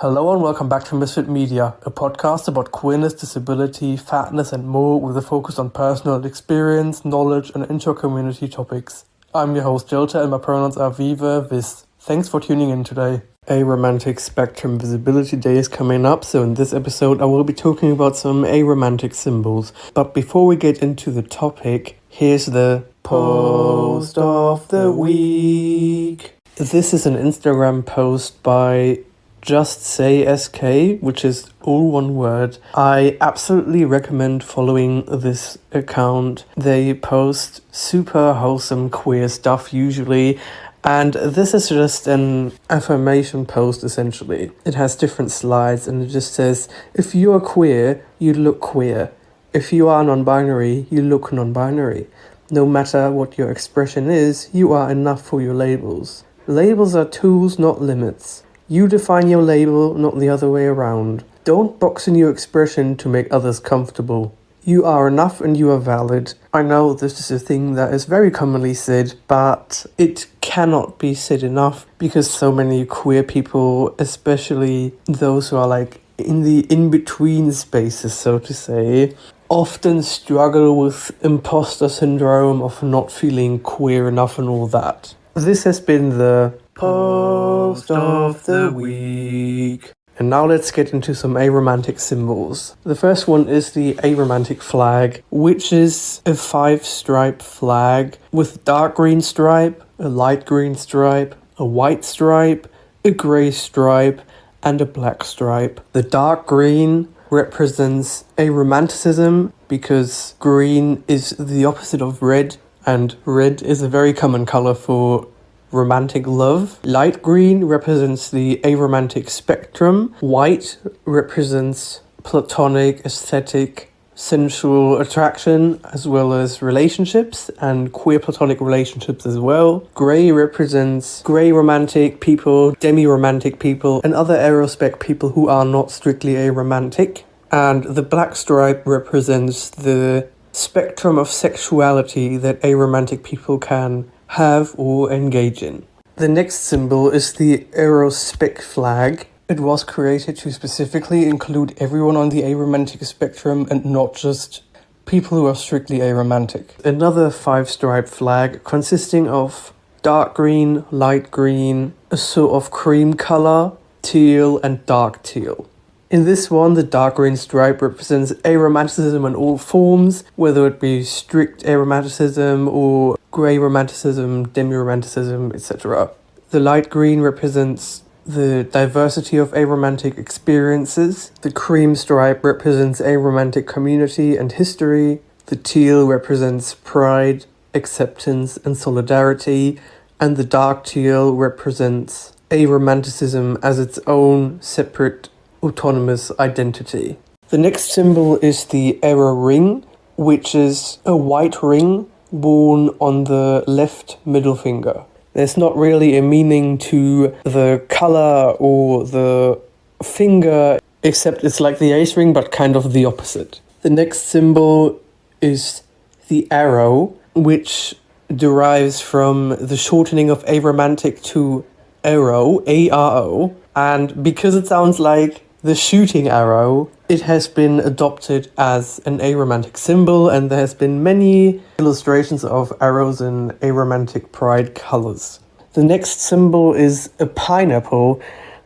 Hello and welcome back to Misfit Media, a podcast about queerness, disability, fatness and more with a focus on personal experience, knowledge and inter-community topics. I'm your host Jilta and my pronouns are Viva, Vis. Thanks for tuning in today. Aromantic Spectrum Visibility Day is coming up, so in this episode I will be talking about some aromantic symbols. But before we get into the topic, here's the post of the week. This is an Instagram post by Just Say SK, which is all one word. I absolutely recommend following this account. They post super wholesome queer stuff usually, and this is just an affirmation post essentially. It has different slides and it just says, if you are queer, you look queer. If you are non-binary, you look non-binary. No matter what your expression is, you are enough for your labels. Labels are tools, not limits. You define your label, not the other way around. Don't box in your expression to make others comfortable. You are enough and you are valid. I know this is a thing that is very commonly said, but it cannot be said enough because so many queer people, especially those who are like in the in-between spaces, so to say, often struggle with imposter syndrome of not feeling queer enough and all that. This has been the post of the week. And now let's get into some aromantic symbols. The first one is the aromantic flag, which is a 5-stripe flag with a dark green stripe, a light green stripe, a white stripe, a grey stripe, and a black stripe. The dark green represents aromanticism because green is the opposite of red, and red is a very common color for romantic love. Light green represents the aromantic spectrum. White represents platonic, aesthetic, sensual attraction, as well as relationships and queer platonic relationships as well. Grey represents grey romantic people, demi-romantic people, and other arospec people who are not strictly aromantic. And the black stripe represents the spectrum of sexuality that aromantic people can have or engage in. The next symbol is the arospec flag. It was created to specifically include everyone on the aromantic spectrum and not just people who are strictly aromantic. Another 5-stripe flag consisting of dark green, light green, a sort of cream color, teal and dark teal. In this one, the dark green stripe represents aromanticism in all forms, whether it be strict aromanticism or grey romanticism, demi-romanticism, etc. The light green represents the diversity of aromantic experiences. The cream stripe represents aromantic community and history. The teal represents pride, acceptance, and solidarity. And the dark teal represents aromanticism as its own separate autonomous identity. The next symbol is the arrow ring, which is a white ring worn on the left middle finger. There's not really a meaning to the color or the finger, except it's like the ace ring, but kind of the opposite. The next symbol is the arrow, which derives from the shortening of aromantic to arrow, A-R-O, and because it sounds like the shooting arrow, it has been adopted as an aromantic symbol, and there has been many illustrations of arrows in aromantic pride colors. The next symbol is a pineapple,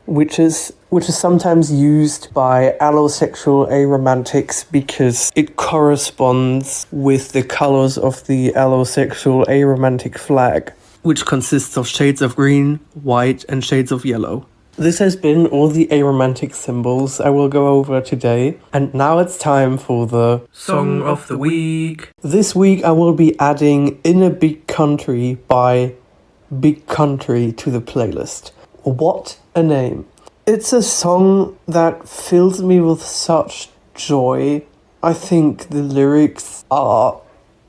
which is sometimes used by allosexual aromantics because it corresponds with the colors of the allosexual aromantic flag, which consists of shades of green, white, and shades of yellow. This has been all the aromantic symbols I will go over today, and now it's time for the Song of the Week. This week I will be adding In a Big Country by Big Country to the playlist. What a name. It's a song that fills me with such joy. I think the lyrics are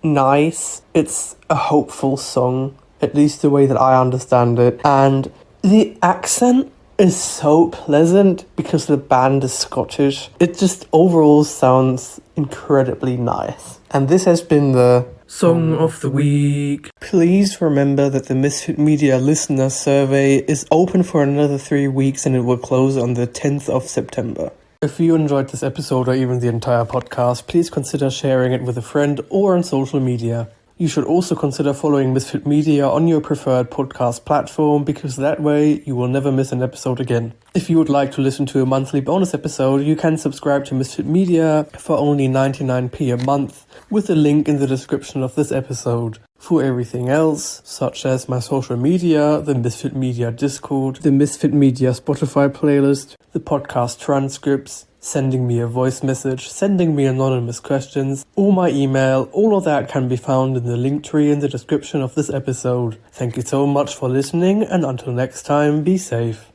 nice. It's a hopeful song, at least the way that I understand it, and the accent is so pleasant because the band is Scottish. It just overall sounds incredibly nice. And this has been the Song of the Week. Please remember that the Misfit Media listener survey is open for another 3 weeks and it will close on the 10th of September. If you enjoyed this episode or even the entire podcast, please consider sharing it with a friend or on social media. You should also consider following Misfit Media on your preferred podcast platform, because that way you will never miss an episode again. If you would like to listen to a monthly bonus episode, you can subscribe to Misfit Media for only 99p a month, with a link in the description of this episode. For everything else, such as my social media, the Misfit Media Discord, the Misfit Media Spotify playlist, the podcast transcripts, sending me a voice message, sending me anonymous questions, or my email, all of that can be found in the link tree in the description of this episode. Thank you so much for listening, and until next time, be safe.